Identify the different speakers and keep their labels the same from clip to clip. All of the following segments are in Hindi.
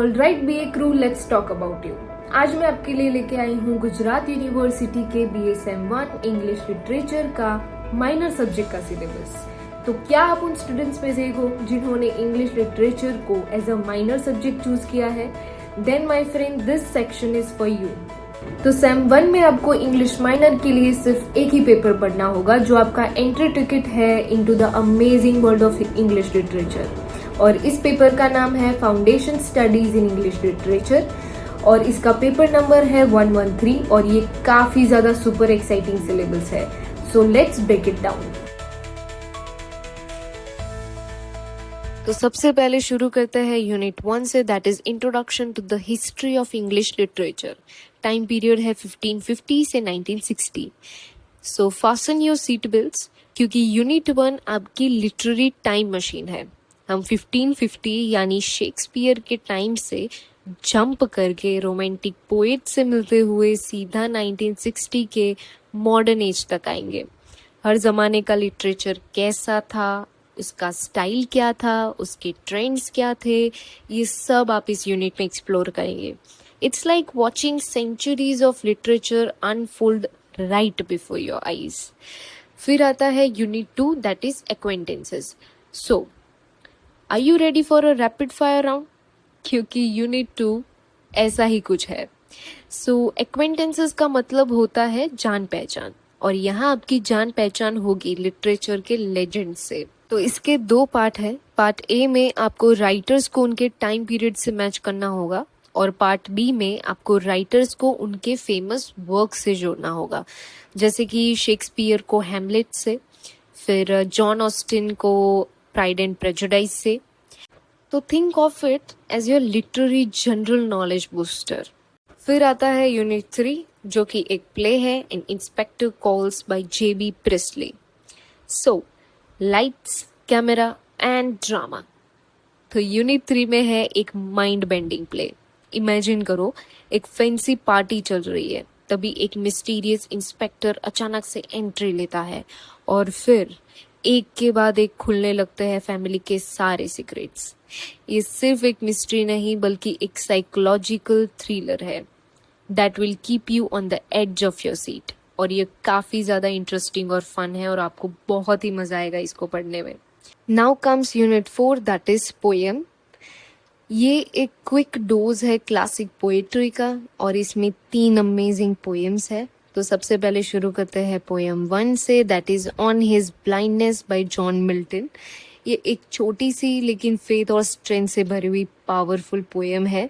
Speaker 1: All right BA crew, let's talk about you. आज मैं आपके लिए लेके आई हूँ गुजरात यूनिवर्सिटी के BA Sem 1 इंग्लिश लिटरेचर का माइनर सब्जेक्ट का सिलेबस। तो क्या आप उन स्टूडेंट्स में से हो जिन्होंने इंग्लिश लिटरेचर को as a minor subject choose किया है? Then my friend, this section is for you. तो Sem 1 में आपको इंग्लिश माइनर के लिए सिर्फ एक ही पेपर पढ़ना होगा जो आपका एंट्री टिकट है into the amazing world of English literature. और इस पेपर का नाम है foundation studies in English literature और इसका पेपर नंबर है 113 और ये काफी ज्यादा सुपर एक्साइटिंग सिलेबस है। So let's break it down. तो सबसे पहले शुरू करते हैं यूनिट 1 से, that is introduction to the history of English literature. Time period है 1550 से 1960। So fasten your seat belts क्योंकि यूनिट 1 आपकी लिटरेरी टाइम मशीन है। हम 1550 यानी शेक्सपियर के टाइम से जंप करके रोमांटिक पोएट से मिलते हुए सीधा 1960 के मॉडर्न एज तक आएंगे। हर जमाने का लिटरेचर कैसा था, उसका स्टाइल क्या था, उसके ट्रेंड्स क्या थे, ये सब आप इस यूनिट में एक्सप्लोर करेंगे। It's like watching centuries of literature unfold right before your eyes. फिर आता है unit 2, that is acquaintances. So are you ready for a rapid fire round? क्योंकि यूनिट 2 ऐसा ही कुछ है। सो एक्वेंटेंसेस का मतलब होता है जान पहचान, और यहाँ आपकी जान पहचान होगी लिटरेचर के लेजेंड से। तो इसके 2 पार्ट है। पार्ट ए में आपको राइटर्स को उनके टाइम पीरियड से मैच करना होगा और पार्ट बी में आपको राइटर्स को उनके फेमस वर्क से जोड़ना होगा, जैसे कि शेक्सपियर को हैमलेट से, फिर जॉन ऑस्टिन को प्राइड एंड प्रेजुडाइज से। तो think of it as your literary general knowledge booster. फिर आता है यूनिट 3 जो कि एक प्ले है, an inspector calls by JB Priestley. So lights, camera and drama. तो यूनिट 3 में है एक माइंड बेंडिंग प्ले। इमेजिन करो एक फैंसी पार्टी चल रही है, तभी एक मिस्टीरियस इंस्पेक्टर अचानक से एंट्री लेता है और फिर एक के बाद एक खुलने लगते हैं फैमिली के सारे सीक्रेट्स। ये सिर्फ एक मिस्ट्री नहीं बल्कि एक साइकोलॉजिकल थ्रिलर है that will keep you on the edge of your seat. और ये काफी ज्यादा इंटरेस्टिंग और फन है और आपको बहुत ही मजा आएगा इसको पढ़ने में। Now comes unit 4, that is poem. ये एक क्विक डोज है क्लासिक पोएट्री का और इसमें 3 अमेजिंग पोएम्स है। तो सबसे पहले शुरू करते हैं पोएम 1 से, that is on his blindness bye John Milton. ये एक छोटी सी लेकिन फेथ और स्ट्रेंथ से भरी हुई पावरफुल पोएम है।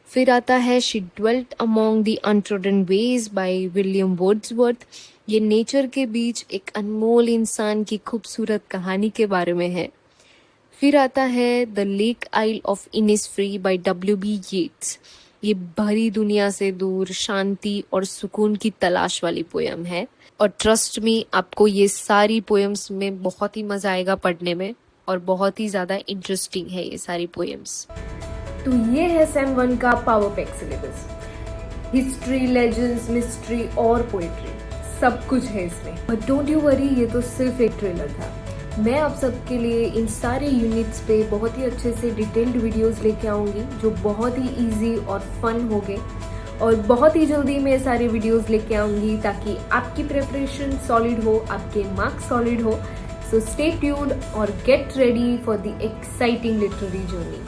Speaker 1: फिर आता है she dwelt among the untrodden veg by William Wordsworth. ये नेचर के बीच एक अनमोल इंसान की खूबसूरत कहानी के बारे में है। फिर आता है the lake isle of Innisfree by WB Yeats. ये भरी दुनिया से दूर शांति और सुकून की तलाश वाली पोएम है और ट्रस्ट मी आपको ये सारी पोएम्स में बहुत ही मजा आएगा पढ़ने में और बहुत ही ज्यादा इंटरेस्टिंग है ये सारी पोएम्स। तो ये है Sem 1 का power pack syllabus. History, legends, mystery और पोएट्री सब कुछ है इसमें। बट डोंट यू वरी, ये तो सिर्फ एक ट्रेलर था। मैं आप सबके लिए इन सारे यूनिट्स पे बहुत ही अच्छे से डिटेल्ड वीडियोस लेके आऊँगी जो बहुत ही इजी और फन होंगे और बहुत ही जल्दी मैं सारे वीडियोस लेके आऊँगी ताकि आपकी प्रिपरेशन सॉलिड हो, आपके मार्क्स सॉलिड हो। सो स्टे ट्यून्ड और get ready for the exciting literary journey.